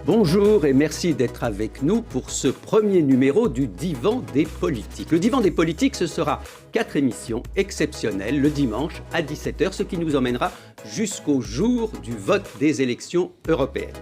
Bonjour et merci d'être avec nous pour ce premier numéro du Divan des politiques. Le Divan des politiques, ce sera 4 émissions exceptionnelles le dimanche à 17h, ce qui nous emmènera jusqu'au jour du vote des élections européennes.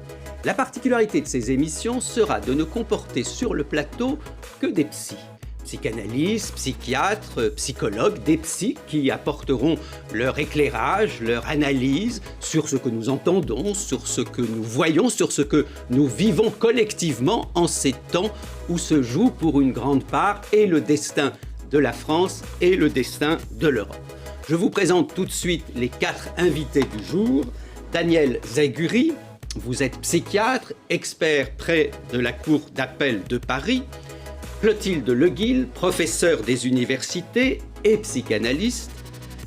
La particularité de ces émissions sera de ne comporter sur le plateau que des psys. Psychanalystes, psychiatres, psychologues, des psys qui apporteront leur éclairage, leur analyse sur ce que nous entendons, sur ce que nous voyons, sur ce que nous vivons collectivement en ces temps où se joue pour une grande part et le destin de la France et le destin de l'Europe. Je vous présente tout de suite les 4 invités du jour. Daniel Zaigouri, vous êtes psychiatre, expert près de la Cour d'appel de Paris. Clotilde Leguil, professeur des universités et psychanalyste.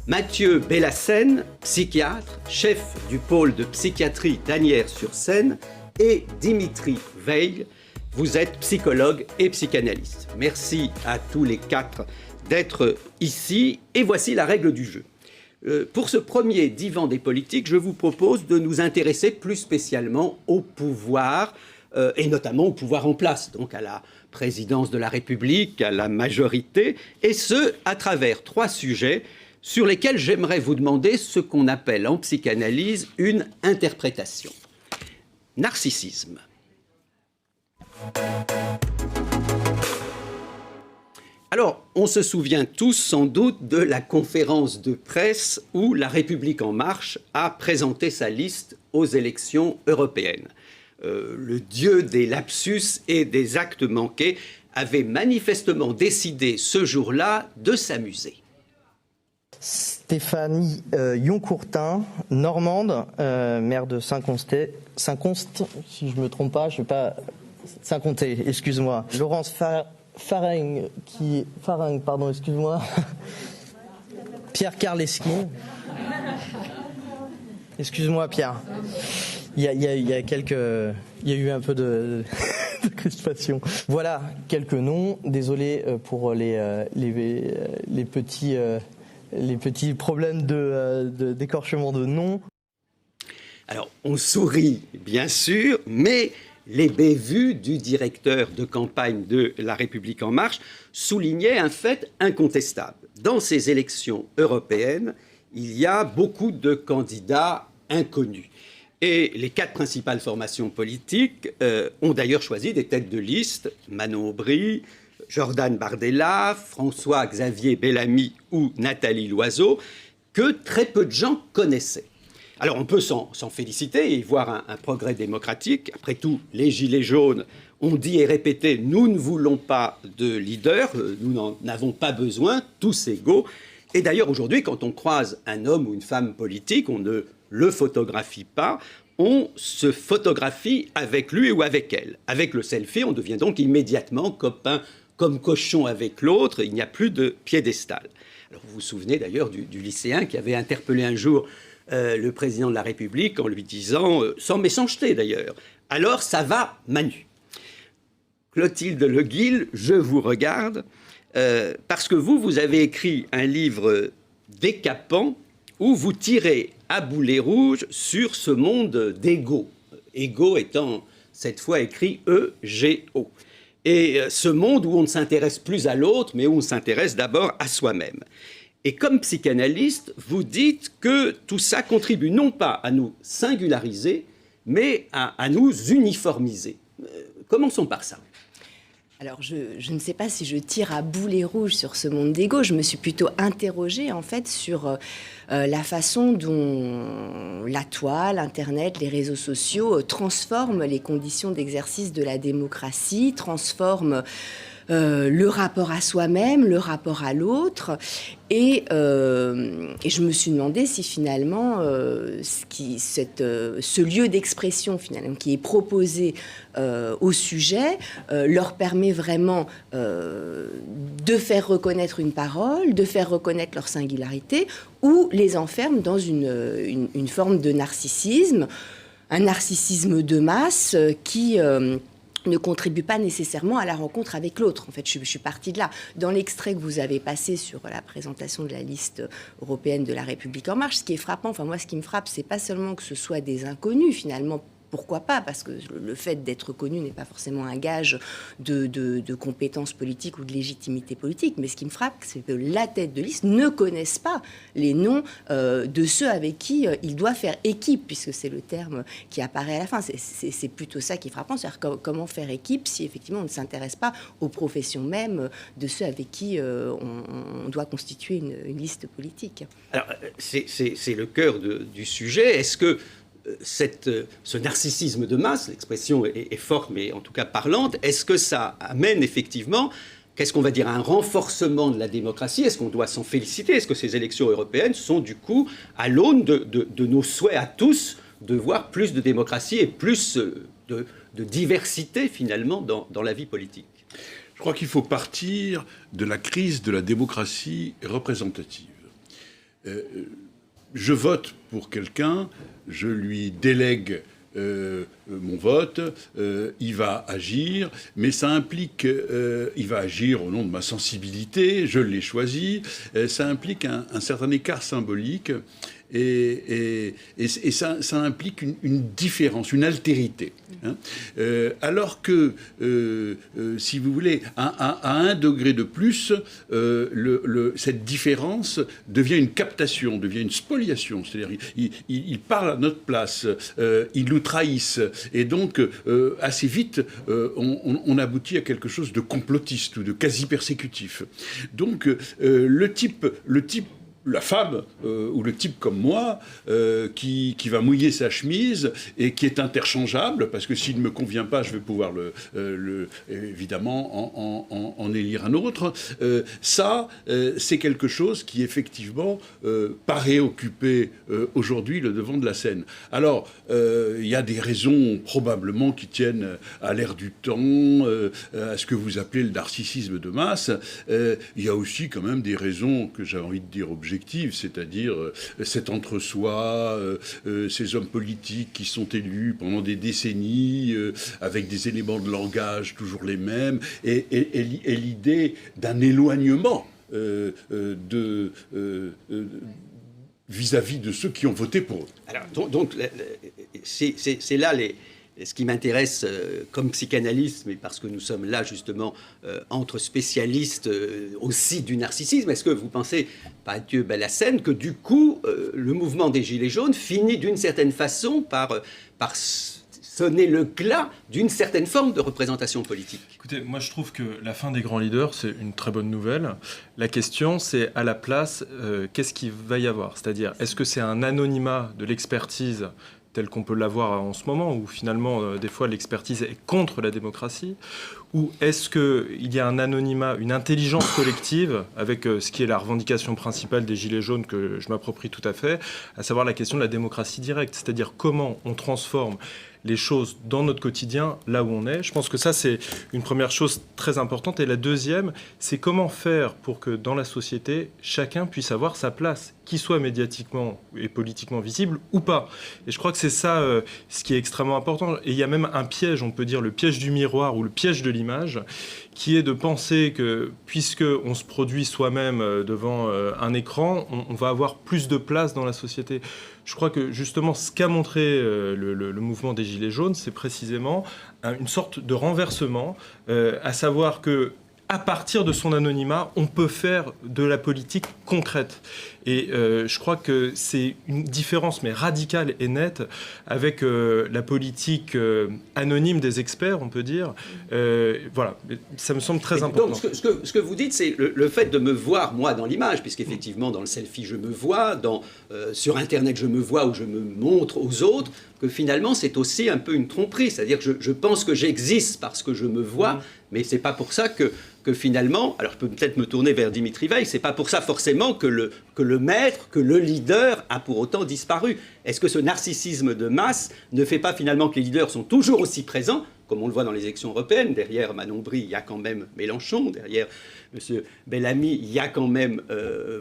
Mathieu Bellassène, psychiatre, chef du pôle de psychiatrie d'Asnières-sur-Seine. Et Dimitri Veil, vous êtes psychologue et psychanalyste. Merci à tous les 4 d'être ici. Et voici la règle du jeu. Pour ce premier divan des politiques, je vous propose de nous intéresser plus spécialement au pouvoir, et notamment au pouvoir en place, donc à la présidence de la République, à la majorité, et ce, à travers 3 sujets sur lesquels j'aimerais vous demander ce qu'on appelle en psychanalyse une interprétation. Narcissisme. Alors, on se souvient tous sans doute de la conférence de presse où La République en marche a présenté sa liste aux élections européennes. Le dieu des lapsus et des actes manqués avait manifestement décidé ce jour-là de s'amuser. Stéphanie Yoncourtin, normande, maire de Saint-Const, si je ne me trompe pas, je ne sais pas, Saint-Comté, excuse-moi. Laurence Faring, excuse-moi. Pierre Karleski. Excuse-moi, Pierre. Il y a eu un peu de crispation. Voilà quelques noms. Désolé pour les petits problèmes d'écorchement de noms. Alors, on sourit, bien sûr, mais les bévues du directeur de campagne de La République En Marche soulignaient un fait incontestable. Dans ces élections européennes, il y a beaucoup de candidats inconnus. Et les 4 principales formations politiques ont d'ailleurs choisi des têtes de liste, Manon Aubry, Jordan Bardella, François-Xavier Bellamy ou Nathalie Loiseau, que très peu de gens connaissaient. Alors on peut s'en féliciter et y voir un progrès démocratique. Après tout, les Gilets jaunes ont dit et répété « nous ne voulons pas de leader, nous n'en avons pas besoin, tous égaux ». Et d'ailleurs aujourd'hui, quand on croise un homme ou une femme politique, on ne le photographie pas, on se photographie avec lui ou avec elle. Avec le selfie, on devient donc immédiatement copain comme cochon avec l'autre, il n'y a plus de piédestal. Alors vous vous souvenez d'ailleurs du lycéen qui avait interpellé un jour le président de la République en lui disant, sans méchanceté d'ailleurs, « Alors ça va, Manu ?» Clotilde Leguil, je vous regarde, parce que vous avez écrit un livre décapant où vous tirez à boulet rouge sur ce monde d'égo. Égo étant cette fois écrit E-G-O. Et ce monde où on ne s'intéresse plus à l'autre, mais où on s'intéresse d'abord à soi-même. Et comme psychanalyste, vous dites que tout ça contribue non pas à nous singulariser, mais à nous uniformiser. Commençons par ça. Alors, je ne sais pas si je tire à boulet rouge sur ce monde d'égo. Je me suis plutôt interrogée, en fait, sur la façon dont la toile, Internet, les réseaux sociaux transforment les conditions d'exercice de la démocratie, transforment le rapport à soi-même, le rapport à l'autre. Et je me suis demandé si finalement ce lieu d'expression finalement qui est proposé au sujet leur permet vraiment de faire reconnaître une parole, de faire reconnaître leur singularité, ou les enferme dans une forme de narcissisme, un narcissisme de masse qui ne contribue pas nécessairement à la rencontre avec l'autre. En fait, je suis partie de là. Dans l'extrait que vous avez passé sur la présentation de la liste européenne de La République En Marche, ce qui est frappant, enfin moi ce qui me frappe, c'est pas seulement que ce soit des inconnus finalement pourquoi pas, parce que le fait d'être connu n'est pas forcément un gage de compétences politiques ou de légitimité politique. Mais ce qui me frappe, c'est que la tête de liste ne connaisse pas les noms de ceux avec qui il doit faire équipe, puisque c'est le terme qui apparaît à la fin. C'est plutôt ça qui est frappant, c'est-à-dire comment faire équipe si effectivement on ne s'intéresse pas aux professions mêmes de ceux avec qui on doit constituer une liste politique. Alors, c'est le cœur du sujet. Est-ce que ce narcissisme de masse, l'expression est forte, mais en tout cas parlante, est-ce que ça amène effectivement, qu'est-ce qu'on va dire, un renforcement de la démocratie? Est-ce qu'on doit s'en féliciter? Est-ce que ces élections européennes sont du coup à l'aune de nos souhaits à tous de voir plus de démocratie et plus de diversité finalement dans la vie politique? Je crois qu'il faut partir de la crise de la démocratie représentative. Je vote pour quelqu'un, je lui délègue mon vote, il va agir, mais ça implique, il va agir au nom de ma sensibilité, je l'ai choisi, ça implique un certain écart symbolique et ça implique une différence, une altérité. Hein. Alors que, si vous voulez, à 1 degré de plus, cette différence devient une captation, devient une spoliation. C'est-à-dire il parle à notre place, ils nous trahissent. Et donc, assez vite, on aboutit à quelque chose de complotiste ou de quasi-persécutif. Donc, la femme ou le type comme moi qui va mouiller sa chemise et qui est interchangeable, parce que s'il ne me convient pas, je vais pouvoir évidemment en élire un autre. Ça, c'est quelque chose qui effectivement paraît occuper aujourd'hui le devant de la scène. Alors, il y a des raisons probablement qui tiennent à l'ère du temps, à ce que vous appelez le narcissisme de masse. Il y a aussi quand même des raisons que j'ai envie de dire objectives, c'est-à-dire cet entre-soi, ces hommes politiques qui sont élus pendant des décennies, avec des éléments de langage toujours les mêmes, et l'idée d'un éloignement vis-à-vis de ceux qui ont voté pour eux. Alors, donc c'est là ce qui m'intéresse comme psychanalyste, mais parce que nous sommes là justement entre spécialistes aussi du narcissisme. Est-ce que vous pensez, pas Dieu Ballassen, que du coup le mouvement des Gilets jaunes finit d'une certaine façon par sonner le glas d'une certaine forme de représentation politique? Écoutez, moi je trouve que la fin des grands leaders, c'est une très bonne nouvelle. La question, c'est à la place, qu'est-ce qu'il va y avoir? C'est-à-dire, est-ce que c'est un anonymat de l'expertise tel qu'on peut l'avoir en ce moment, où finalement, des fois, l'expertise est contre la démocratie, ou est-ce qu'il y a un anonymat, une intelligence collective, avec ce qui est la revendication principale des Gilets jaunes, que je m'approprie tout à fait, à savoir la question de la démocratie directe, c'est-à-dire comment on transforme les choses dans notre quotidien, là où on est. Je pense que ça, c'est une première chose très importante. Et la deuxième, c'est comment faire pour que dans la société, chacun puisse avoir sa place, qu'il soit médiatiquement et politiquement visible ou pas. Et je crois que c'est ça ce qui est extrêmement important. Et il y a même un piège, on peut dire le piège du miroir ou le piège de l'image, qui est de penser que, puisqu'on se produit soi-même devant un écran, on va avoir plus de place dans la société. Je crois que justement, ce qu'a montré le mouvement des Gilets jaunes, c'est précisément une sorte de renversement, à savoir que à partir de son anonymat, on peut faire de la politique concrète. Et je crois que c'est une différence, mais radicale et nette, avec la politique anonyme des experts, on peut dire. Voilà, ça me semble très important. Donc, ce que vous dites, c'est le fait de me voir, moi, dans l'image, puisqu'effectivement, dans le selfie, je me vois, sur Internet, je me vois ou je me montre aux autres, que finalement, c'est aussi un peu une tromperie. C'est-à-dire que je pense que j'existe parce que je me vois, mais c'est pas pour ça que finalement, alors je peux peut-être me tourner vers Dimitri Veil, c'est pas pour ça forcément que le maître, que le leader a pour autant disparu. Est-ce que ce narcissisme de masse ne fait pas finalement que les leaders sont toujours aussi présents, comme on le voit dans les élections européennes? Derrière Manon Bry, il y a quand même Mélenchon, derrière M. Bellamy, il y a quand même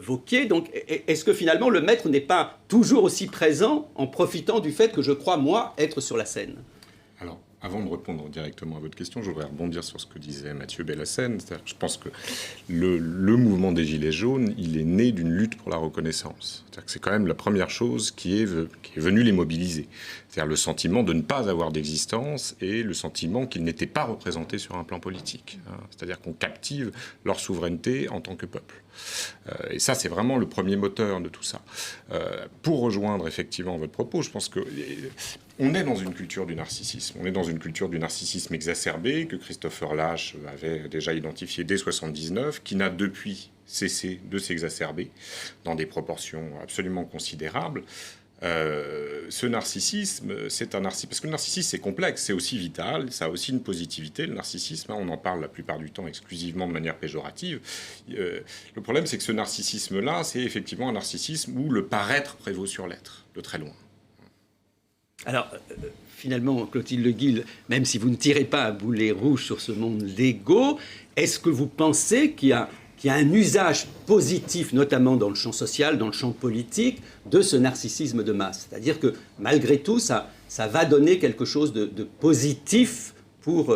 Wauquiez. Donc est-ce que finalement le maître n'est pas toujours aussi présent en profitant du fait que je crois, moi, être sur la scène? Alors, Avant de répondre directement à votre question, je voudrais rebondir sur ce que disait Mathieu Bellassène. C'est-à-dire que je pense que le mouvement des Gilets jaunes, il est né d'une lutte pour la reconnaissance. C'est-à-dire que c'est quand même la première chose qui est venue les mobiliser. C'est-à-dire le sentiment de ne pas avoir d'existence et le sentiment qu'ils n'étaient pas représentés sur un plan politique. C'est-à-dire qu'on captive leur souveraineté en tant que peuple. Et ça, c'est vraiment le premier moteur de tout ça. Pour rejoindre effectivement votre propos, je pense que on est dans une culture du narcissisme. On est dans une culture du narcissisme exacerbé que Christopher Lasch avait déjà identifié dès 1979, qui n'a depuis cessé de s'exacerber dans des proportions absolument considérables. Ce narcissisme, c'est un narcissisme. Parce que le narcissisme, c'est complexe, c'est aussi vital, ça a aussi une positivité. Le narcissisme, on en parle la plupart du temps exclusivement de manière péjorative. Le problème, c'est que ce narcissisme-là, c'est effectivement un narcissisme où le paraître prévaut sur l'être, de très loin. Alors, finalement, Clotilde Le Guil, même si vous ne tirez pas à boulet rouge sur ce monde l'ego, est-ce que vous pensez qu'il y a un usage positif, notamment dans le champ social, dans le champ politique, de ce narcissisme de masse? C'est-à-dire que, malgré tout, ça va donner quelque chose de positif pour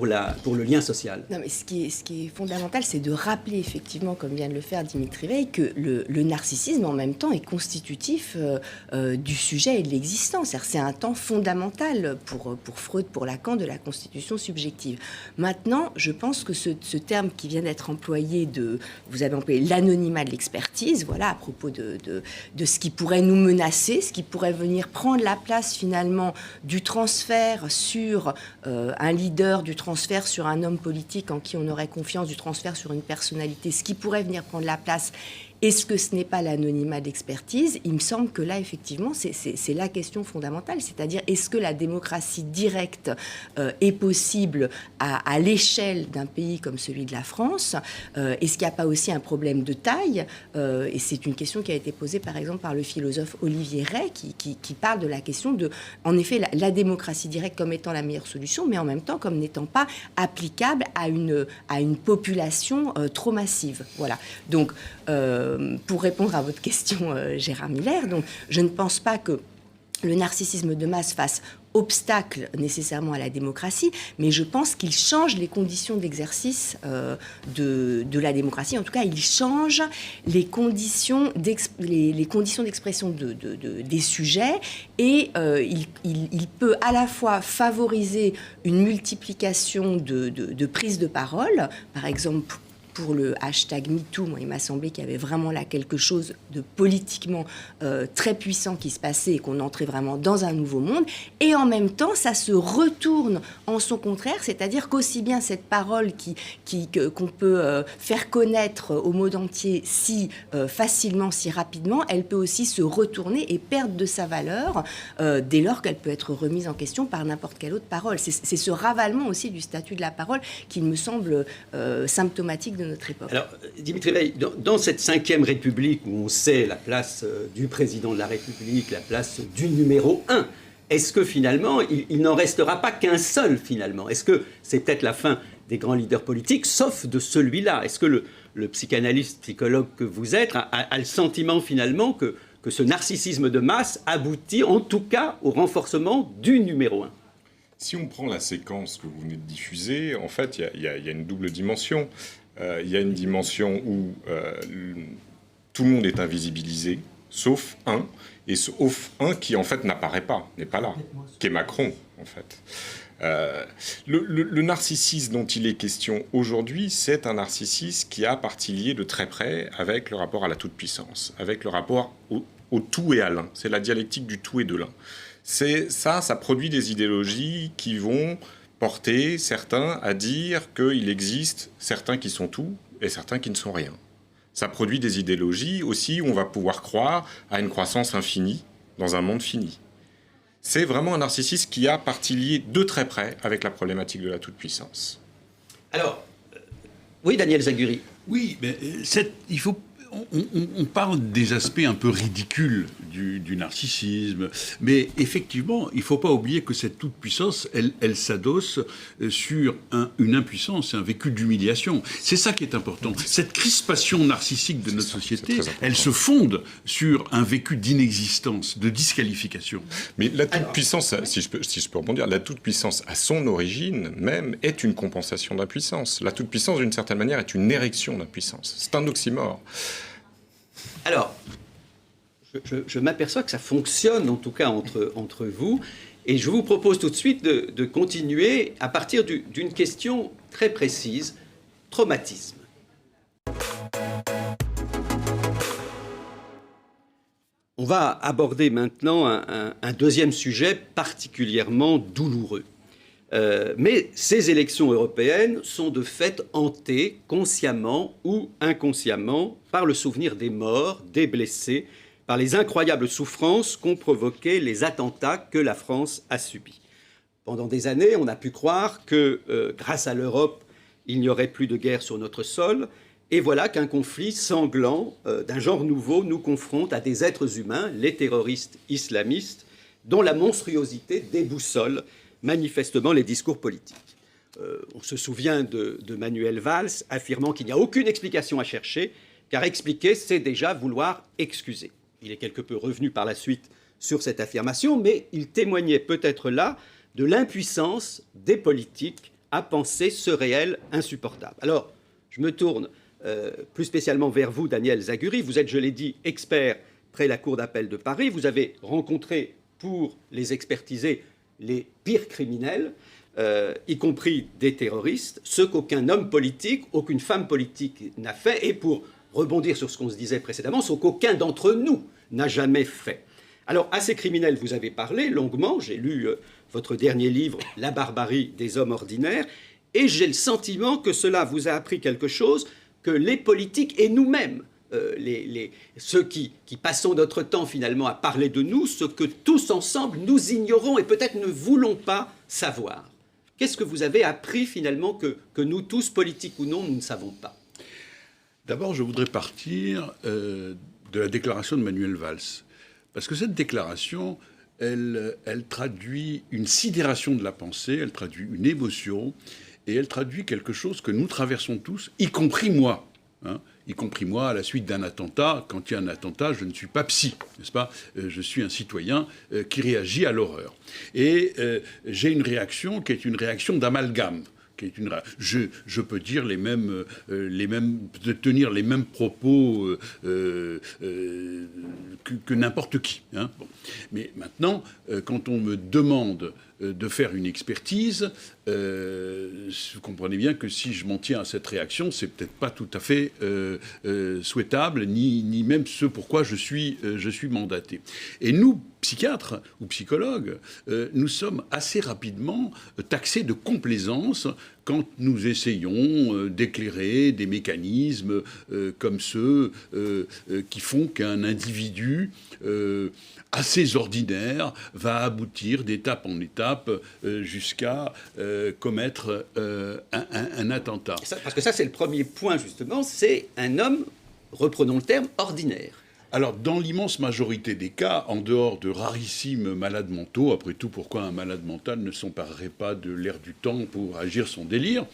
le lien social. Non, mais ce qui est fondamental, c'est de rappeler effectivement, comme vient de le faire Dimitri Veil, que le narcissisme, en même temps, est constitutif du sujet et de l'existence. C'est un temps fondamental pour Freud, pour Lacan, de la constitution subjective. Maintenant, je pense que ce terme qui vient d'être employé, vous avez employé l'anonymat de l'expertise, voilà, à propos de ce qui pourrait nous menacer, ce qui pourrait venir prendre la place finalement du transfert sur un leader, du transfert sur un homme politique en qui on aurait confiance, du transfert sur une personnalité, ce qui pourrait venir prendre la place. Est-ce que ce n'est pas l'anonymat d'expertise? Il me semble que là, effectivement, c'est la question fondamentale. C'est-à-dire, est-ce que la démocratie directe est possible à l'échelle d'un pays comme celui de la France? Est-ce qu'il n'y a pas aussi un problème de taille? Et c'est une question qui a été posée, par exemple, par le philosophe Olivier Rey, qui parle de la question de, en effet, la démocratie directe comme étant la meilleure solution, mais en même temps comme n'étant pas applicable à une population trop massive. Voilà. Donc, pour répondre à votre question, Gérard Miller, donc, je ne pense pas que le narcissisme de masse fasse obstacle nécessairement à la démocratie, mais je pense qu'il change les conditions d'exercice de la démocratie. En tout cas, il change les conditions d'expression des sujets et il peut à la fois favoriser une multiplication de prises de parole, par exemple. Pour le hashtag MeToo, moi, il m'a semblé qu'il y avait vraiment là quelque chose de politiquement très puissant qui se passait et qu'on entrait vraiment dans un nouveau monde. Et en même temps, ça se retourne en son contraire, c'est-à-dire qu'aussi bien cette parole qu'on peut faire connaître au monde entier si facilement, si rapidement, elle peut aussi se retourner et perdre de sa valeur dès lors qu'elle peut être remise en question par n'importe quelle autre parole. C'est ce ravalement aussi du statut de la parole qui me semble symptomatique de notre époque. Alors, Dimitri Veil, dans cette 5e République où on sait la place du président de la République, la place du numéro 1, est-ce que finalement, il n'en restera pas qu'un seul finalement? Est-ce que c'est peut-être la fin des grands leaders politiques, sauf de celui-là? Est-ce que le psychanalyste, psychologue que vous êtes, a le sentiment finalement que ce narcissisme de masse aboutit en tout cas au renforcement du numéro 1? Si on prend la séquence que vous venez de diffuser, en fait, il y a une double dimension. Il y a une dimension où tout le monde est invisibilisé, sauf un, et sauf un qui en fait n'apparaît pas, n'est pas là, qui est Macron en fait. Le narcissisme dont il est question aujourd'hui, c'est un narcissisme qui a partie liée de très près avec le rapport à la toute-puissance, avec le rapport au tout et à l'un. C'est la dialectique du tout et de l'un. Ça produit des idéologies qui vont porter certains à dire qu'il existe certains qui sont tout et certains qui ne sont rien. Ça produit des idéologies aussi où on va pouvoir croire à une croissance infinie dans un monde fini. C'est vraiment un narcissisme qui a partie liée de très près avec la problématique de la toute-puissance. Alors, oui, Daniel Zaguri. Oui, mais On parle des aspects un peu ridicules du narcissisme, mais effectivement, il ne faut pas oublier que cette toute-puissance, elle s'adosse sur une impuissance, un vécu d'humiliation. C'est ça qui est important. Cette crispation narcissique de notre société, elle se fonde sur un vécu d'inexistence, de disqualification. Mais la toute-puissance, si je peux rebondir, la toute-puissance, à son origine même, est une compensation d'impuissance. La toute-puissance, d'une certaine manière, est une érection d'impuissance. C'est un oxymore. Alors, je m'aperçois que ça fonctionne, en tout cas entre vous, et je vous propose tout de suite de continuer à partir d'une question très précise, traumatisme. On va aborder maintenant un deuxième sujet particulièrement douloureux. Mais ces élections européennes sont de fait hantées, consciemment ou inconsciemment, par le souvenir des morts, des blessés, par les incroyables souffrances qu'ont provoquées les attentats que la France a subis. Pendant des années, on a pu croire que, grâce à l'Europe, il n'y aurait plus de guerre sur notre sol. Et voilà qu'un conflit sanglant d'un genre nouveau nous confronte à des êtres humains, les terroristes islamistes, dont la monstruosité déboussole manifestement les discours politiques. On se souvient de Manuel Valls affirmant qu'il n'y a aucune explication à chercher, car expliquer, c'est déjà vouloir excuser. Il est quelque peu revenu par la suite sur cette affirmation, mais il témoignait peut-être là de l'impuissance des politiques à penser ce réel insupportable. Alors, je me tourne plus spécialement vers vous, Daniel Zaguri. Vous êtes, je l'ai dit, expert près la Cour d'appel de Paris. Vous avez rencontré, pour les expertiser, les pires criminels, y compris des terroristes, ce qu'aucun homme politique, aucune femme politique n'a fait, et pour rebondir sur ce qu'on se disait précédemment, ce qu'aucun d'entre nous n'a jamais fait. Alors, à ces criminels, vous avez parlé longuement, j'ai lu votre dernier livre, La barbarie des hommes ordinaires, et j'ai le sentiment que cela vous a appris quelque chose que les politiques et nous-mêmes, ceux qui passons notre temps finalement à parler de nous, ce que tous ensemble nous ignorons et peut-être ne voulons pas savoir. Qu'est-ce que vous avez appris finalement que nous tous, politiques ou non, nous ne savons pas? D'abord, je voudrais partir de la déclaration de Manuel Valls. Parce que cette déclaration, elle traduit une sidération de la pensée, elle traduit une émotion, et elle traduit quelque chose que nous traversons tous, y compris moi. Y compris moi, à la suite d'un attentat. Quand il y a un attentat, je ne suis pas psy, n'est-ce pas? Je suis un citoyen qui réagit à l'horreur. Et j'ai une réaction qui est une réaction d'amalgame. Je peux dire tenir les mêmes propos que n'importe qui. Bon. Mais maintenant, quand on me demande de faire une expertise, vous comprenez bien que si je m'en tiens à cette réaction, c'est peut-être pas tout à fait souhaitable, ni même ce pourquoi je suis mandaté. Et nous, psychiatres ou psychologues, nous sommes assez rapidement taxés de complaisance quand nous essayons d'éclairer des mécanismes comme ceux qui font qu'un individu assez ordinaire va aboutir d'étape en étape jusqu'à commettre un attentat. Parce que ça, c'est le premier point, justement, c'est un homme, reprenons le terme, ordinaire. Alors, dans l'immense majorité des cas, en dehors de rarissimes malades mentaux, après tout, pourquoi un malade mental ne s'emparerait pas de l'air du temps pour agir son délire,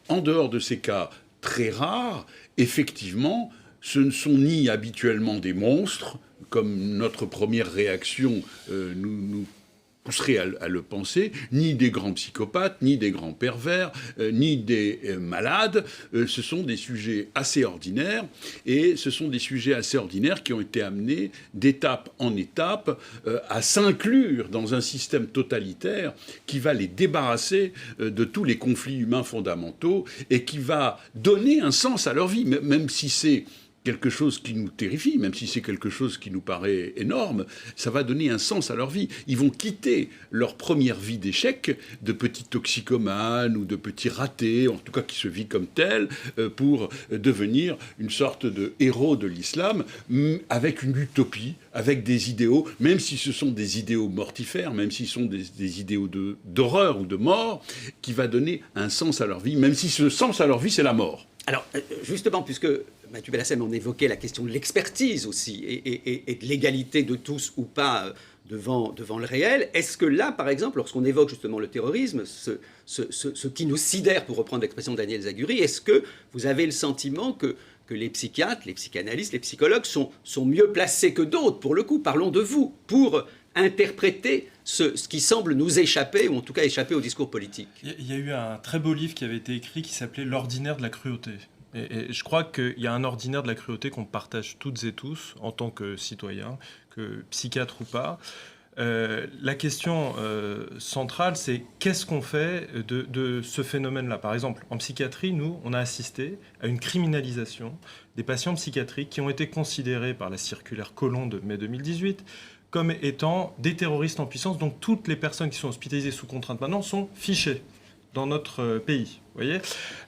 en dehors de ces cas très rares, effectivement, ce ne sont ni habituellement des monstres, comme notre première réaction nous pousserait à le penser, ni des grands psychopathes, ni des grands pervers, ni des malades. Ce sont des sujets assez ordinaires, et ce sont des sujets assez ordinaires qui ont été amenés d'étape en étape à s'inclure dans un système totalitaire qui va les débarrasser de tous les conflits humains fondamentaux et qui va donner un sens à leur vie, même si c'est quelque chose qui nous terrifie, même si c'est quelque chose qui nous paraît énorme, ça va donner un sens à leur vie. Ils vont quitter leur première vie d'échec, de petits toxicomanes ou de petits ratés, en tout cas qui se vit comme tel, pour devenir une sorte de héros de l'islam, avec une utopie, avec des idéaux, même si ce sont des idéaux mortifères, même s'ils sont des idéaux d'horreur ou de mort, qui va donner un sens à leur vie, même si ce sens à leur vie, c'est la mort. Alors, justement, puisque Mathieu Belkacem, on évoquait la question de l'expertise aussi et de l'égalité de tous ou pas devant le réel, est-ce que là, par exemple, lorsqu'on évoque justement le terrorisme, ce qui nous sidère, pour reprendre l'expression de Daniel Zaguri, est-ce que vous avez le sentiment que les psychiatres, les psychanalystes, les psychologues sont mieux placés que d'autres, pour le coup, parlons de vous, pour interpréter ce qui semble nous échapper, ou en tout cas échapper au discours politique? Il y a eu un très beau livre qui avait été écrit qui s'appelait « L'ordinaire de la cruauté ». Et je crois qu'il y a un ordinaire de la cruauté qu'on partage toutes et tous, en tant que citoyens, que psychiatres ou pas. La question centrale, c'est qu'est-ce qu'on fait de ce phénomène-là? Par exemple, en psychiatrie, nous, on a assisté à une criminalisation des patients psychiatriques qui ont été considérés par la circulaire Collomb de mai 2018 comme étant des terroristes en puissance. Donc toutes les personnes qui sont hospitalisées sous contrainte maintenant sont fichées dans notre pays. Vous voyez ?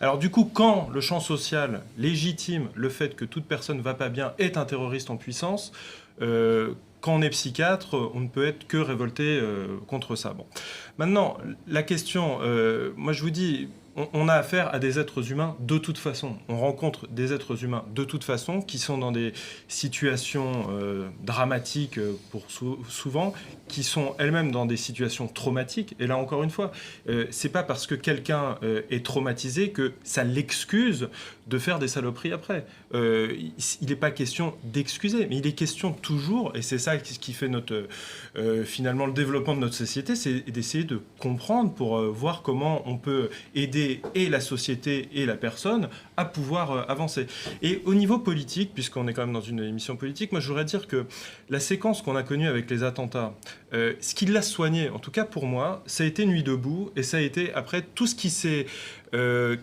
Alors du coup, quand le champ social légitime le fait que toute personne ne va pas bien est un terroriste en puissance, quand on est psychiatre, on ne peut être que révolté contre ça. Bon. Maintenant, la question, moi je vous dis, on a affaire à des êtres humains de toute façon. On rencontre des êtres humains de toute façon qui sont dans des situations dramatiques pour souvent, qui sont elles-mêmes dans des situations traumatiques. Et là, encore une fois, c'est pas parce que quelqu'un est traumatisé que ça l'excuse de faire des saloperies après. Il n'est pas question d'excuser, mais il est question toujours, et c'est ça qui fait finalement le développement de notre société, c'est d'essayer de comprendre pour voir comment on peut aider et la société et la personne à pouvoir avancer. Et au niveau politique, puisqu'on est quand même dans une émission politique, moi je voudrais dire que la séquence qu'on a connue avec les attentats, ce qui l'a soigné, en tout cas pour moi, ça a été Nuit debout, et ça a été après tout ce qui s'est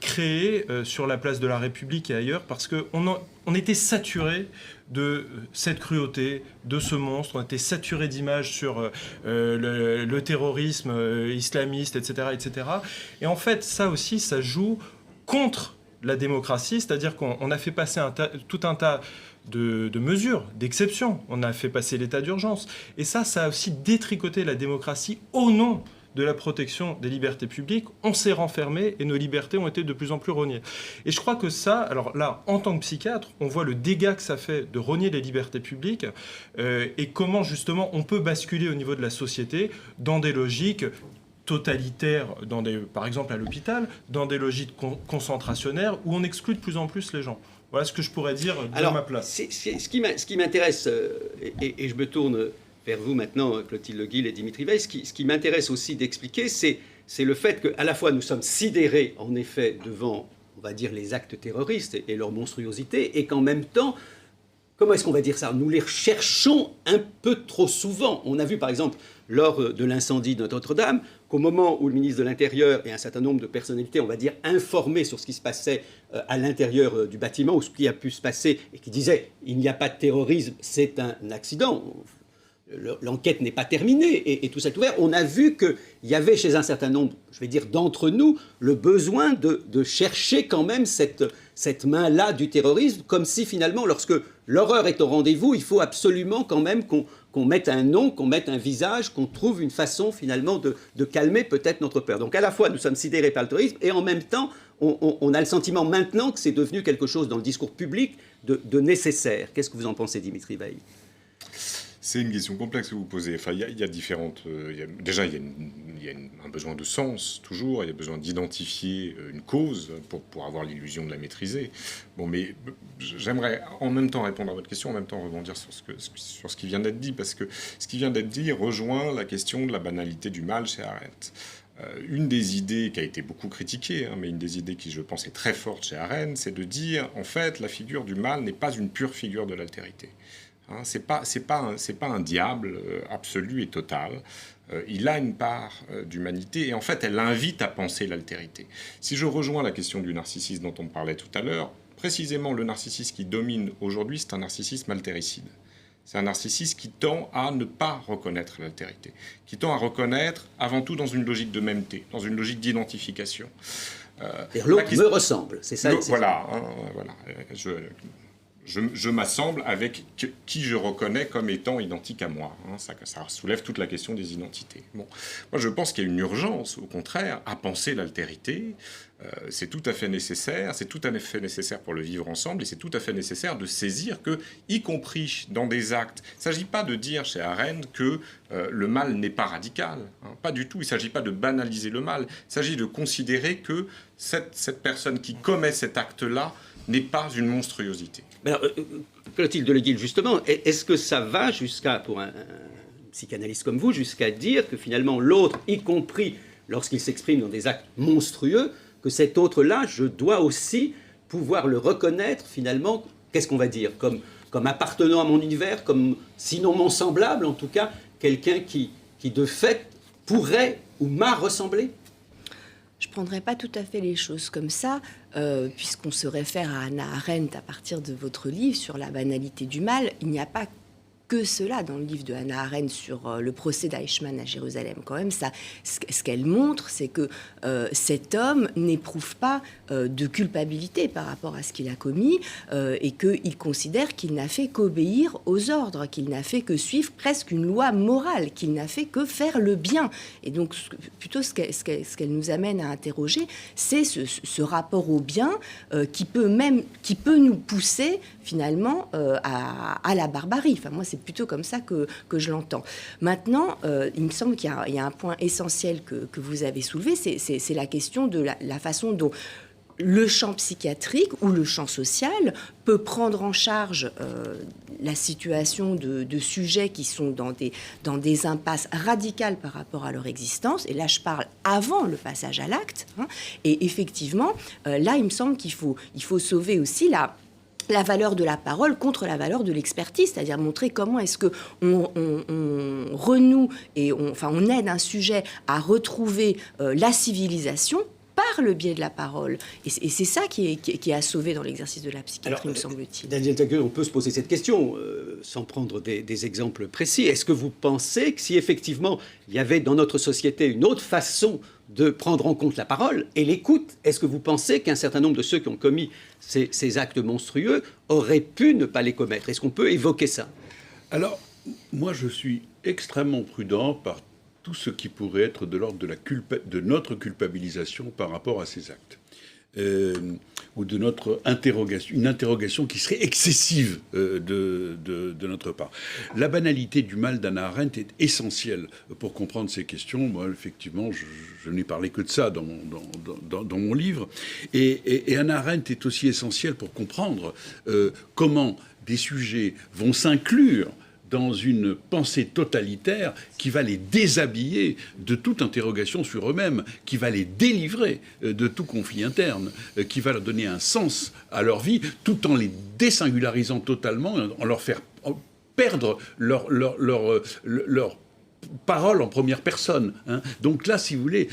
créé sur la place de la République et ailleurs, parce qu'on était saturé de cette cruauté, de ce monstre. On était saturé d'images sur le terrorisme islamiste, etc., etc. Et en fait, ça aussi, ça joue contre la démocratie, c'est-à-dire qu'on a fait passer tout un tas de mesures, d'exceptions. On a fait passer l'état d'urgence. Et ça a aussi détricoté la démocratie au nom de la protection des libertés publiques. On s'est renfermé et nos libertés ont été de plus en plus rognées. Et je crois que ça, alors là, en tant que psychiatre, on voit le dégât que ça fait de rogner les libertés publiques et comment justement on peut basculer au niveau de la société dans des logiques totalitaires, par exemple à l'hôpital, dans des logiques concentrationnaires où on exclut de plus en plus les gens. Voilà ce que je pourrais dire de ma place. Ce qui m'intéresse, et je me tourne vers vous maintenant, Clotilde Le Guil et Dimitri Veil, ce qui m'intéresse aussi d'expliquer, c'est le fait qu'à la fois nous sommes sidérés, en effet, devant, on va dire, les actes terroristes et leur monstruosité, et qu'en même temps, comment est-ce qu'on va dire ça? Nous les recherchons un peu trop souvent. On a vu, par exemple, lors de l'incendie de Notre-Dame, qu'au moment où le ministre de l'Intérieur et un certain nombre de personnalités, on va dire, informés sur ce qui se passait à l'intérieur du bâtiment, ou ce qui a pu se passer, et qui disaient « il n'y a pas de terrorisme, c'est un accident », l'enquête n'est pas terminée et tout ça est ouvert. On a vu qu'il y avait chez un certain nombre, je vais dire d'entre nous, le besoin de chercher quand même cette main-là du terrorisme, comme si finalement, lorsque l'horreur est au rendez-vous, il faut absolument quand même qu'on mette un nom, qu'on mette un visage, qu'on trouve une façon finalement de calmer peut-être notre peur. Donc à la fois, nous sommes sidérés par le terrorisme et en même temps, on a le sentiment maintenant que c'est devenu quelque chose dans le discours public de nécessaire. Qu'est-ce que vous en pensez, Dimitri Veil ? C'est une question complexe que vous posez. Enfin, il y a différentes... déjà, il y a un besoin de sens, toujours. Il y a besoin d'identifier une cause pour avoir l'illusion de la maîtriser. Bon, mais j'aimerais en même temps répondre à votre question, en même temps rebondir sur ce qui vient d'être dit, parce que ce qui vient d'être dit rejoint la question de la banalité du mal chez Arendt. Une des idées qui a été beaucoup critiquée, mais une des idées qui, je pense, est très forte chez Arendt, c'est de dire, en fait, la figure du mal n'est pas une pure figure de l'altérité. C'est pas un diable absolu et total. Il a une part d'humanité et en fait, elle invite à penser l'altérité. Si je rejoins la question du narcissisme dont on parlait tout à l'heure, précisément le narcissisme qui domine aujourd'hui, c'est un narcissisme altéricide. C'est un narcissisme qui tend à ne pas reconnaître l'altérité, qui tend à reconnaître avant tout dans une logique de mêmeté, dans une logique d'identification. L'autre me ressemble, c'est ça. Voilà. je m'assemble avec qui je reconnais comme étant identique à moi. Hein. Ça soulève toute la question des identités. Bon. Moi, je pense qu'il y a une urgence, au contraire, à penser l'altérité. C'est tout à fait nécessaire. C'est tout à fait nécessaire pour le vivre ensemble. Et c'est tout à fait nécessaire de saisir que, y compris dans des actes, il ne s'agit pas de dire chez Arendt que le mal n'est pas radical. Hein. Pas du tout. Il ne s'agit pas de banaliser le mal. Il s'agit de considérer que cette personne qui commet cet acte-là n'est pas une monstruosité. Alors, Clotilde Legui, justement, est-ce que ça va jusqu'à, pour un psychanalyste comme vous, jusqu'à dire que finalement l'autre, y compris lorsqu'il s'exprime dans des actes monstrueux, que cet autre-là, je dois aussi pouvoir le reconnaître finalement, qu'est-ce qu'on va dire, comme appartenant à mon univers, comme sinon mon semblable, en tout cas, quelqu'un qui de fait pourrait ou m'a ressemblé? Je ne prendrai pas tout à fait les choses comme ça, puisqu'on se réfère à Hannah Arendt à partir de votre livre sur la banalité du mal. Il n'y a pas que cela dans le livre de Hannah Arendt sur le procès d'Eichmann à Jérusalem. Quand même, ça, ce qu'elle montre, c'est que cet homme n'éprouve pas de culpabilité par rapport à ce qu'il a commis et qu'il considère qu'il n'a fait qu'obéir aux ordres, qu'il n'a fait que suivre presque une loi morale, qu'il n'a fait que faire le bien. Et donc, plutôt ce qu'elle nous amène à interroger, c'est ce rapport au bien qui peut nous pousser finalement à la barbarie. Enfin, moi, c'est plutôt comme ça que je l'entends. Maintenant, il me semble qu'il y a un point essentiel que vous avez soulevé, c'est la question de la façon dont le champ psychiatrique ou le champ social peut prendre en charge la situation de sujets qui sont dans des impasses radicales par rapport à leur existence. Et là, je parle avant le passage à l'acte. Hein. Et effectivement, là, il me semble qu'il faut sauver aussi la valeur de la parole contre la valeur de l'expertise, c'est-à-dire montrer comment est-ce que on renoue et on aide un sujet à retrouver la civilisation par le biais de la parole. Et c'est ça qui est à sauver dans l'exercice de la psychiatrie, me semble-t-il. Daniel Tagueux, on peut se poser cette question, sans prendre des exemples précis. Est-ce que vous pensez que si effectivement il y avait dans notre société une autre façon de prendre en compte la parole et l'écoute, est-ce que vous pensez qu'un certain nombre de ceux qui ont commis ces actes monstrueux auraient pu ne pas les commettre? Est-ce qu'on peut évoquer ça? Alors, moi, je suis extrêmement prudent par tout ce qui pourrait être de l'ordre de notre culpabilisation par rapport à ces actes. Ou de notre interrogation, une interrogation qui serait excessive de notre part. La banalité du mal d'Hannah Arendt est essentielle pour comprendre ces questions. Moi, effectivement, je n'ai parlé que de ça dans mon livre. Et Hannah Arendt est aussi essentielle pour comprendre comment des sujets vont s'inclure dans une pensée totalitaire qui va les déshabiller de toute interrogation sur eux-mêmes, qui va les délivrer de tout conflit interne, qui va leur donner un sens à leur vie, tout en les désingularisant totalement, en leur faire perdre leur parole en première personne. Hein. Donc là, si vous voulez,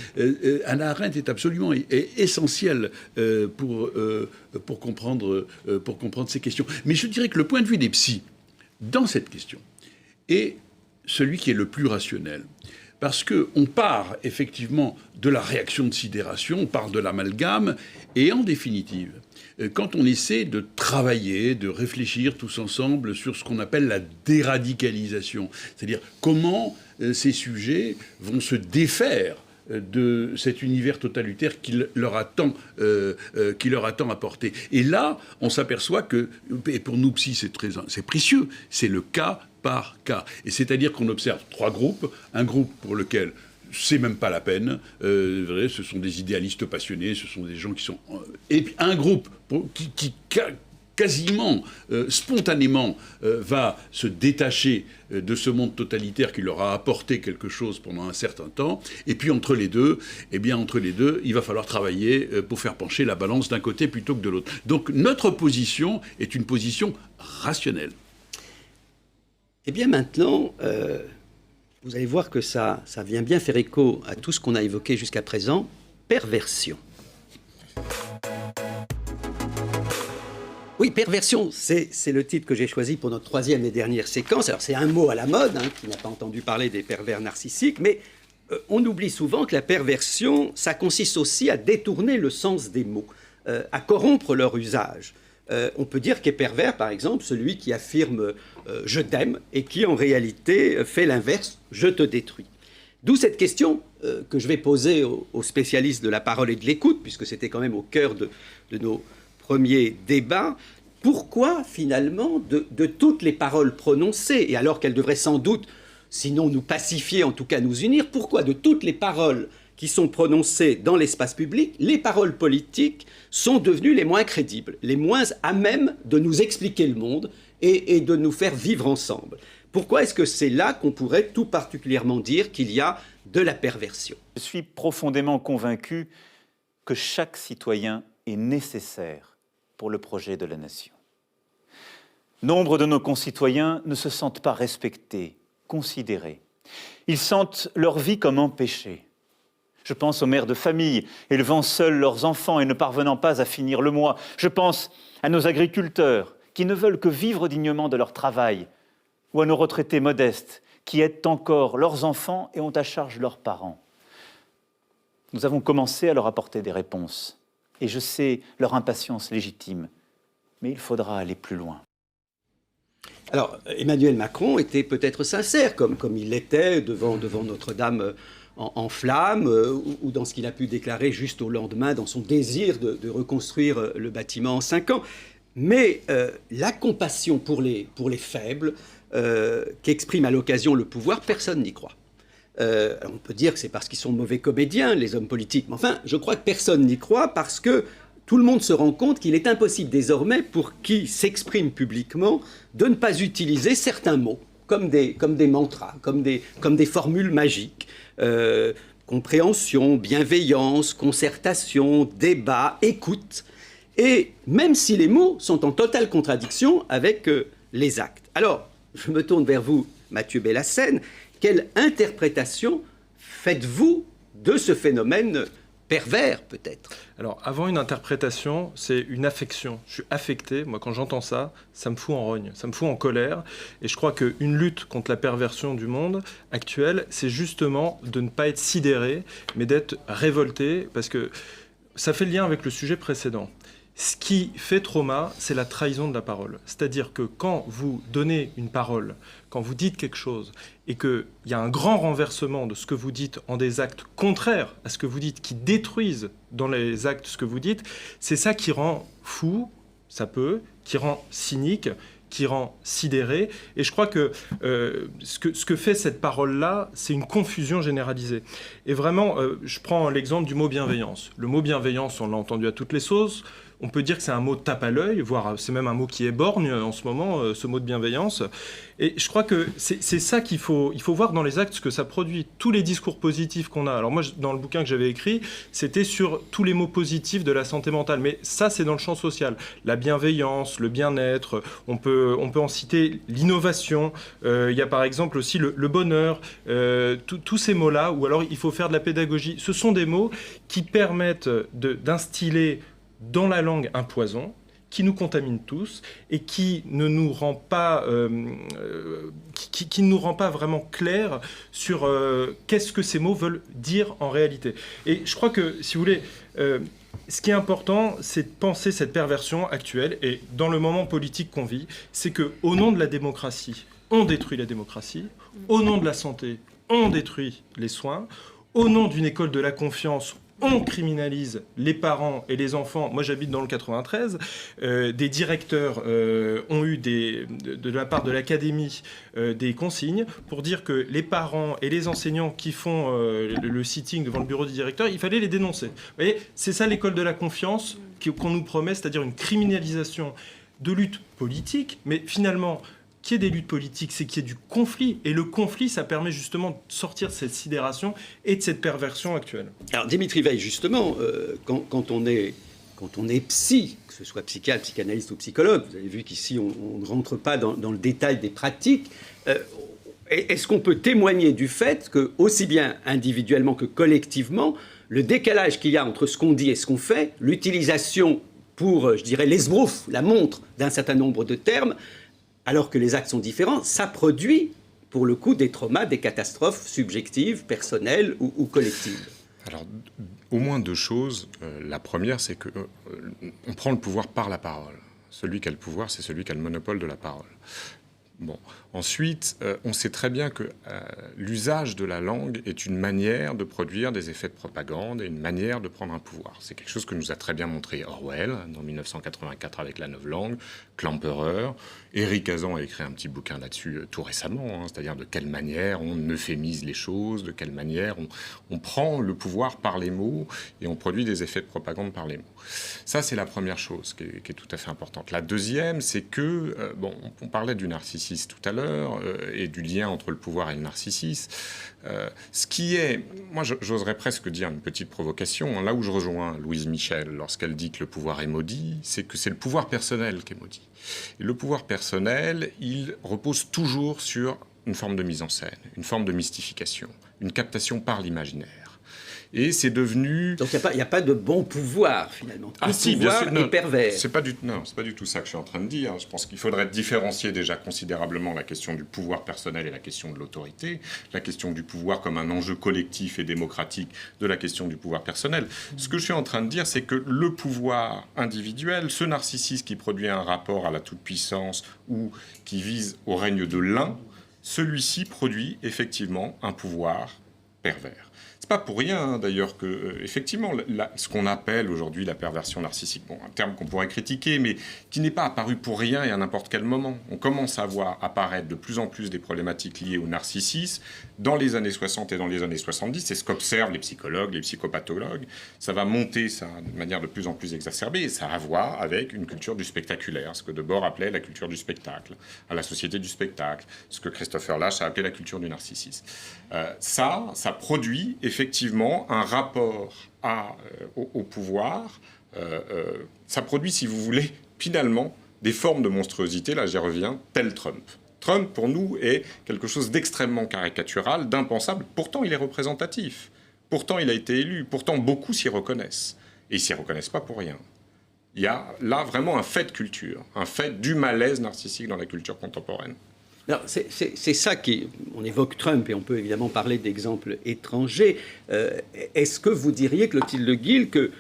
Hannah Arendt est absolument essentielle pour comprendre ces questions. Mais je dirais que le point de vue des psys, dans cette question, est celui qui est le plus rationnel. Parce qu'on part effectivement de la réaction de sidération, on part de l'amalgame, et en définitive, quand on essaie de travailler, de réfléchir tous ensemble sur ce qu'on appelle la déradicalisation, c'est-à-dire comment ces sujets vont se défaire de cet univers totalitaire qui leur a tant apporté. Et là, on s'aperçoit que, et pour nous psy, c'est précieux, c'est le cas par cas. Et c'est-à-dire qu'on observe 3 groupes, un groupe pour lequel c'est même pas la peine, ce sont des idéalistes passionnés, ce sont des gens qui sont... Et puis un groupe qui quasiment, spontanément, va se détacher de ce monde totalitaire qui leur a apporté quelque chose pendant un certain temps. Et puis entre les deux, il va falloir travailler pour faire pencher la balance d'un côté plutôt que de l'autre. Donc notre position est une position rationnelle. Eh bien maintenant, vous allez voir que ça vient bien faire écho à tout ce qu'on a évoqué jusqu'à présent. Perversion. Oui, perversion, c'est le titre que j'ai choisi pour notre 3e et dernière séquence. Alors c'est un mot à la mode, hein, qui n'a pas entendu parler des pervers narcissiques, mais on oublie souvent que la perversion, ça consiste aussi à détourner le sens des mots, à corrompre leur usage. on peut dire qu'est pervers, par exemple, celui qui affirme « je t'aime » et qui, en réalité, fait l'inverse « je te détruis ». D'où cette question que je vais poser aux spécialistes de la parole et de l'écoute, puisque c'était quand même au cœur de nos premiers débats. Pourquoi, finalement, de toutes les paroles prononcées, et alors qu'elles devraient sans doute, sinon nous pacifier, en tout cas nous unir, pourquoi de toutes les paroles qui sont prononcées dans l'espace public, les paroles politiques sont devenues les moins crédibles, les moins à même de nous expliquer le monde et de nous faire vivre ensemble? Pourquoi est-ce que c'est là qu'on pourrait tout particulièrement dire qu'il y a de la perversion? Je suis profondément convaincu que chaque citoyen est nécessaire pour le projet de la nation. Nombre de nos concitoyens ne se sentent pas respectés, considérés. Ils sentent leur vie comme empêchée. Je pense aux mères de famille élevant seuls leurs enfants et ne parvenant pas à finir le mois. Je pense à nos agriculteurs qui ne veulent que vivre dignement de leur travail, ou à nos retraités modestes qui aident encore leurs enfants et ont à charge leurs parents. Nous avons commencé à leur apporter des réponses, et je sais leur impatience légitime, mais il faudra aller plus loin. Alors, Emmanuel Macron était peut-être sincère, comme il l'était devant Notre-Dame en flammes, ou dans ce qu'il a pu déclarer juste au lendemain, dans son désir de reconstruire le bâtiment en 5 ans. Mais la compassion pour les faibles, qu'exprime à l'occasion le pouvoir, personne n'y croit. On peut dire que c'est parce qu'ils sont mauvais comédiens, les hommes politiques, mais enfin, je crois que personne n'y croit parce que tout le monde se rend compte qu'il est impossible désormais pour qui s'exprime publiquement de ne pas utiliser certains mots, comme des mantras, comme des formules magiques. Compréhension, bienveillance, concertation, débat, écoute. Et même si les mots sont en totale contradiction avec les actes. Alors, je me tourne vers vous, Mathieu Bellassène. Quelle interprétation faites-vous de ce phénomène pervers, peut-être? Alors, avant une interprétation, c'est une affection. Je suis affecté. Moi, quand j'entends ça, ça me fout en rogne, ça me fout en colère. Et je crois qu'une lutte contre la perversion du monde actuel, c'est justement de ne pas être sidéré, mais d'être révolté, parce que ça fait le lien avec le sujet précédent. Ce qui fait trauma, c'est la trahison de la parole. C'est-à-dire que quand vous donnez une parole, quand vous dites quelque chose, et qu'il y a un grand renversement de ce que vous dites en des actes contraires à ce que vous dites, qui détruisent dans les actes ce que vous dites, c'est ça qui rend fou, ça peut, qui rend cynique, qui rend sidéré. Et je crois que ce que fait cette parole-là, c'est une confusion généralisée. Et vraiment, je prends l'exemple du mot bienveillance. Le mot bienveillance, on l'a entendu à toutes les sauces. On peut dire que c'est un mot tape à l'œil, voire c'est même un mot qui est borgne en ce moment, ce mot de bienveillance. Et je crois que c'est ça qu'il faut voir dans les actes, ce que ça produit. Tous les discours positifs qu'on a. Alors moi, dans le bouquin que j'avais écrit, c'était sur tous les mots positifs de la santé mentale. Mais ça, c'est dans le champ social. La bienveillance, le bien-être, on peut en citer l'innovation. Il y a par exemple aussi le bonheur. Tous ces mots-là, ou alors il faut faire de la pédagogie. Ce sont des mots qui permettent d'instiller dans la langue un poison qui nous contamine tous et qui ne nous rend pas, qui ne nous rend pas vraiment clair sur qu'est-ce que ces mots veulent dire en réalité. Et je crois que, si vous voulez, ce qui est important, c'est de penser cette perversion actuelle, et dans le moment politique qu'on vit, c'est qu'au nom de la démocratie, on détruit la démocratie, au nom de la santé, on détruit les soins, au nom d'une école de la confiance, on criminalise les parents et les enfants. Moi, j'habite dans le 93. Des directeurs ont eu, de la part de l'académie, des consignes pour dire que les parents et les enseignants qui font le sitting devant le bureau du directeur, il fallait les dénoncer. Vous voyez, c'est ça l'école de la confiance qu'on nous promet, c'est-à-dire une criminalisation de lutte politique, mais finalement, qu'il y ait des luttes politiques, c'est qu'il y ait du conflit. Et le conflit, ça permet justement de sortir de cette sidération et de cette perversion actuelle. Alors, Dimitri Veil, justement, quand on est psy, que ce soit psychiatre, psychanalyste ou psychologue, vous avez vu qu'ici, on ne rentre pas dans le détail des pratiques, est-ce qu'on peut témoigner du fait que, aussi bien individuellement que collectivement, le décalage qu'il y a entre ce qu'on dit et ce qu'on fait, l'utilisation pour, je dirais, l'esbrouf, la montre d'un certain nombre de termes, alors que les actes sont différents, ça produit, pour le coup, des traumas, des catastrophes subjectives, personnelles ou collectives. Alors, au moins deux choses. La première, c'est qu'on prend le pouvoir par la parole. Celui qui a le pouvoir, c'est celui qui a le monopole de la parole. Bon. Ensuite, on sait très bien que l'usage de la langue est une manière de produire des effets de propagande et une manière de prendre un pouvoir. C'est quelque chose que nous a très bien montré Orwell dans 1984 avec La Novlangue, Klemperer. Éric Hazan a écrit un petit bouquin là-dessus tout récemment, c'est-à-dire de quelle manière on euphémise les choses, de quelle manière on prend le pouvoir par les mots et on produit des effets de propagande par les mots. Ça, c'est la première chose qui est tout à fait importante. La deuxième, c'est que, on parlait du narcissisme tout à l'heure, et du lien entre le pouvoir et le narcissisme. Ce qui est, moi j'oserais presque dire une petite provocation, là où je rejoins Louise Michel lorsqu'elle dit que le pouvoir est maudit, c'est que c'est le pouvoir personnel qui est maudit. Et le pouvoir personnel, il repose toujours sur une forme de mise en scène, une forme de mystification, une captation par l'imaginaire. Et c'est devenu... Donc il n'y a pas de bon pouvoir, finalement. Tout si, pouvoir bien sûr, est pervers. C'est pas du tout ça que je suis en train de dire. Je pense qu'il faudrait différencier déjà considérablement la question du pouvoir personnel et la question de l'autorité, la question du pouvoir comme un enjeu collectif et démocratique de la question du pouvoir personnel. Ce que je suis en train de dire, c'est que le pouvoir individuel, ce narcissisme qui produit un rapport à la toute-puissance ou qui vise au règne de l'un, celui-ci produit effectivement un pouvoir pervers. C'est pas pour rien, d'ailleurs, que, effectivement, ce qu'on appelle aujourd'hui la perversion narcissique, un terme qu'on pourrait critiquer, mais qui n'est pas apparu pour rien et à n'importe quel moment. On commence à voir apparaître de plus en plus des problématiques liées au narcissisme dans les années 60 et dans les années 70. C'est ce qu'observent les psychologues, les psychopathologues. Ça va monter ça de manière de plus en plus exacerbée et ça a à voir avec une culture du spectaculaire, ce que Debord appelait la culture du spectacle, à la société du spectacle, ce que Christopher Lasch a appelé la culture du narcissisme. Ça produit effectivement un rapport au pouvoir. Ça produit, si vous voulez, finalement, des formes de monstruosité, là j'y reviens, tel Trump. Trump, pour nous, est quelque chose d'extrêmement caricatural, d'impensable. Pourtant, il est représentatif. Pourtant, il a été élu. Pourtant, beaucoup s'y reconnaissent. Et ils s'y reconnaissent pas pour rien. Il y a là vraiment un fait de culture, un fait du malaise narcissique dans la culture contemporaine. Alors, c'est ça qui... On évoque Trump et on peut évidemment parler d'exemples étrangers. Est-ce que vous diriez, Clotilde Le Guil, que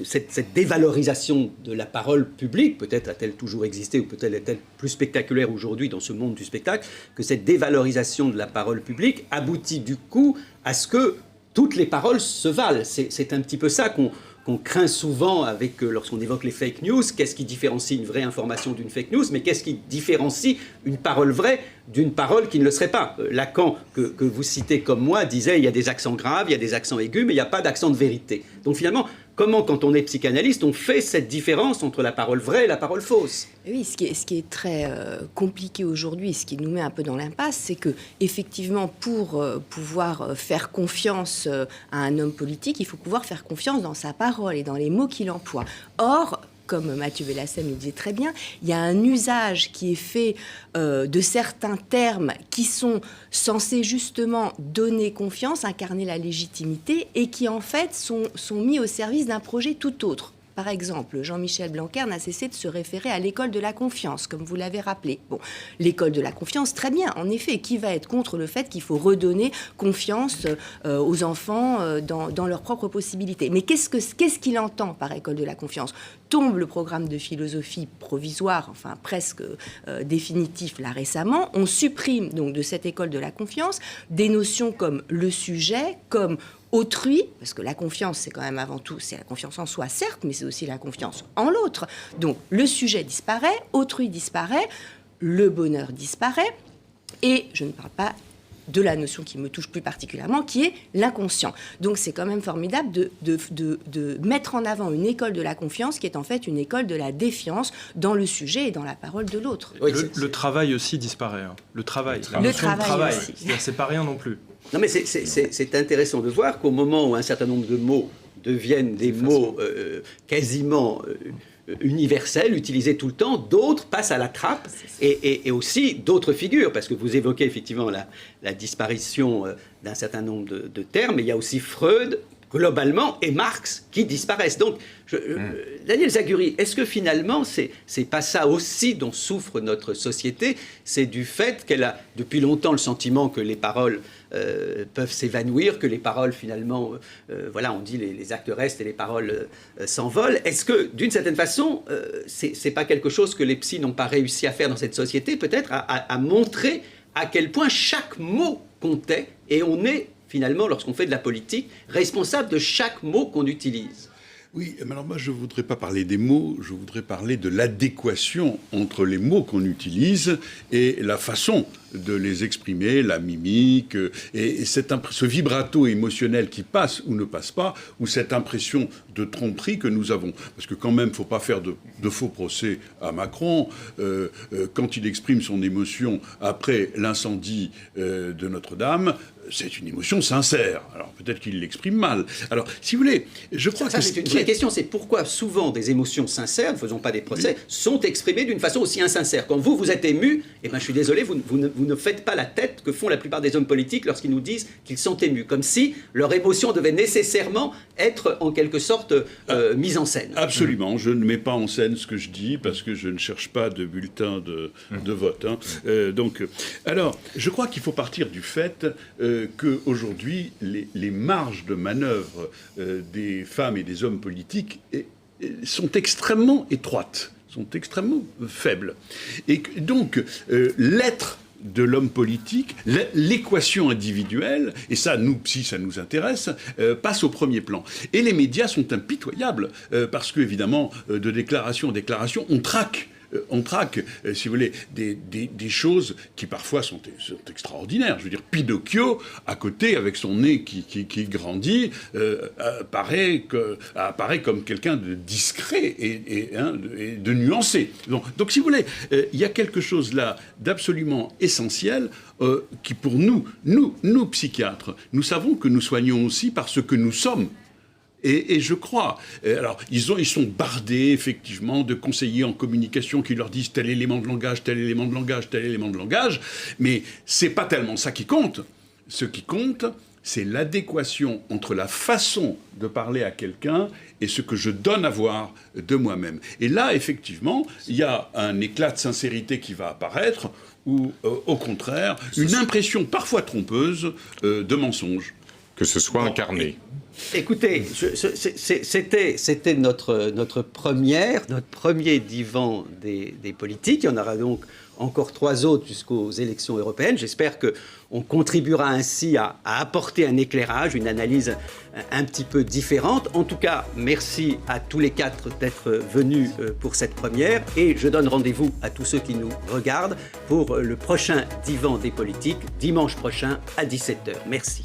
cette dévalorisation de la parole publique, peut-être a-t-elle toujours existé ou peut-être est-elle plus spectaculaire aujourd'hui dans ce monde du spectacle, que cette dévalorisation de la parole publique aboutit du coup à ce que toutes les paroles se valent? C'est un petit peu ça qu'on craint souvent lorsqu'on évoque les fake news. Qu'est-ce qui différencie une vraie information d'une fake news? Mais qu'est-ce qui différencie une parole vraie d'une parole qui ne le serait pas? Lacan, que vous citez comme moi, disait il y a des accents graves, il y a des accents aigus, mais il n'y a pas d'accent de vérité. Donc finalement, comment, quand on est psychanalyste, on fait cette différence entre la parole vraie et la parole fausse? Oui, ce qui est très compliqué aujourd'hui, ce qui nous met un peu dans l'impasse, c'est que effectivement, pour pouvoir faire confiance à un homme politique, il faut pouvoir faire confiance dans sa parole et dans les mots qu'il emploie. Or, comme Mathieu Bellassem le disait très bien, il y a un usage qui est fait de certains termes qui sont censés justement donner confiance, incarner la légitimité et qui en fait sont mis au service d'un projet tout autre. Par exemple, Jean-Michel Blanquer n'a cessé de se référer à l'école de la confiance, comme vous l'avez rappelé. Bon, l'école de la confiance, très bien, en effet. Qui va être contre le fait qu'il faut redonner confiance aux enfants dans leurs propres possibilités? Mais qu'est-ce qu'il entend par école de la confiance? Tombe le programme de philosophie provisoire, enfin presque définitif là récemment. On supprime donc de cette école de la confiance des notions comme le sujet, comme autrui, parce que la confiance, c'est quand même avant tout, c'est la confiance en soi, certes, mais c'est aussi la confiance en l'autre. Donc, le sujet disparaît, autrui disparaît, le bonheur disparaît, et je ne parle pas de la notion qui me touche plus particulièrement, qui est l'inconscient. Donc, c'est quand même formidable de mettre en avant une école de la confiance qui est en fait une école de la défiance dans le sujet et dans la parole de l'autre. Oui, le travail aussi disparaît. Hein. Le travail aussi. C'est pas rien non plus. Non, mais c'est intéressant de voir qu'au moment où un certain nombre de mots deviennent des mots quasiment universels, utilisés tout le temps, d'autres passent à la trappe et aussi d'autres figures, parce que vous évoquez effectivement la disparition d'un certain nombre de termes, mais il y a aussi Freud, globalement, et Marx qui disparaissent. Donc, Daniel Zaguri, est-ce que finalement, c'est pas ça aussi dont souffre notre société? C'est du fait qu'elle a depuis longtemps le sentiment que les paroles peuvent s'évanouir, que les paroles finalement, voilà, on dit les actes restent et les paroles s'envolent. Est-ce que, d'une certaine façon, c'est pas quelque chose que les psys n'ont pas réussi à faire dans cette société, peut-être à montrer à quel point chaque mot comptait, et on est finalement, lorsqu'on fait de la politique, responsable de chaque mot qu'on utilise? Oui, mais alors moi je ne voudrais pas parler des mots, je voudrais parler de l'adéquation entre les mots qu'on utilise et la façon de les exprimer, la mimique, et ce vibrato émotionnel qui passe ou ne passe pas, ou cette impression de tromperie que nous avons. Parce que quand même, il ne faut pas faire de faux procès à Macron. Quand il exprime son émotion après l'incendie de Notre-Dame, c'est une émotion sincère. Alors peut-être qu'il l'exprime mal. Alors, si vous voulez, je crois que... c'est une vraie question, c'est pourquoi souvent des émotions sincères, ne faisons pas des procès, sont exprimées d'une façon aussi insincère. Quand vous êtes ému, eh ben, je suis désolé, vous ne faites pas la tête que font la plupart des hommes politiques lorsqu'ils nous disent qu'ils sont émus, comme si leur émotion devait nécessairement être en quelque sorte mise en scène. Absolument, je ne mets pas en scène ce que je dis parce que je ne cherche pas de bulletin de vote. Hein. Alors, je crois qu'il faut partir du fait qu'aujourd'hui, les marges de manœuvre des femmes et des hommes politiques sont extrêmement étroites, sont extrêmement faibles. Et donc, l'être de l'homme politique, l'équation individuelle, et ça, nous, psy, ça nous intéresse, passe au premier plan. Et les médias sont impitoyables, parce qu'évidemment, de déclaration en déclaration, on traque, si vous voulez, des choses qui parfois sont extraordinaires. Je veux dire, Pinocchio, à côté, avec son nez qui grandit, apparaît comme quelqu'un de discret et de nuancé. Donc, si vous voulez, il y a quelque chose là d'absolument essentiel qui, pour nous psychiatres, nous savons que nous soignons aussi par ce que nous sommes. Et je crois, alors ils sont bardés effectivement de conseillers en communication qui leur disent tel élément de langage, tel élément de langage, tel élément de langage, mais c'est pas tellement ça qui compte. Ce qui compte, c'est l'adéquation entre la façon de parler à quelqu'un et ce que je donne à voir de moi-même. Et là, effectivement, il y a un éclat de sincérité qui va apparaître, ou au contraire, une impression parfois trompeuse de mensonge. Que ce soit incarné. Écoutez, c'était notre premier divan des politiques. Il y en aura donc encore 3 autres jusqu'aux élections européennes. J'espère qu'on contribuera ainsi à apporter un éclairage, une analyse un petit peu différente. En tout cas, merci à tous les 4 d'être venus pour cette première. Et je donne rendez-vous à tous ceux qui nous regardent pour le prochain divan des politiques, dimanche prochain à 17h. Merci.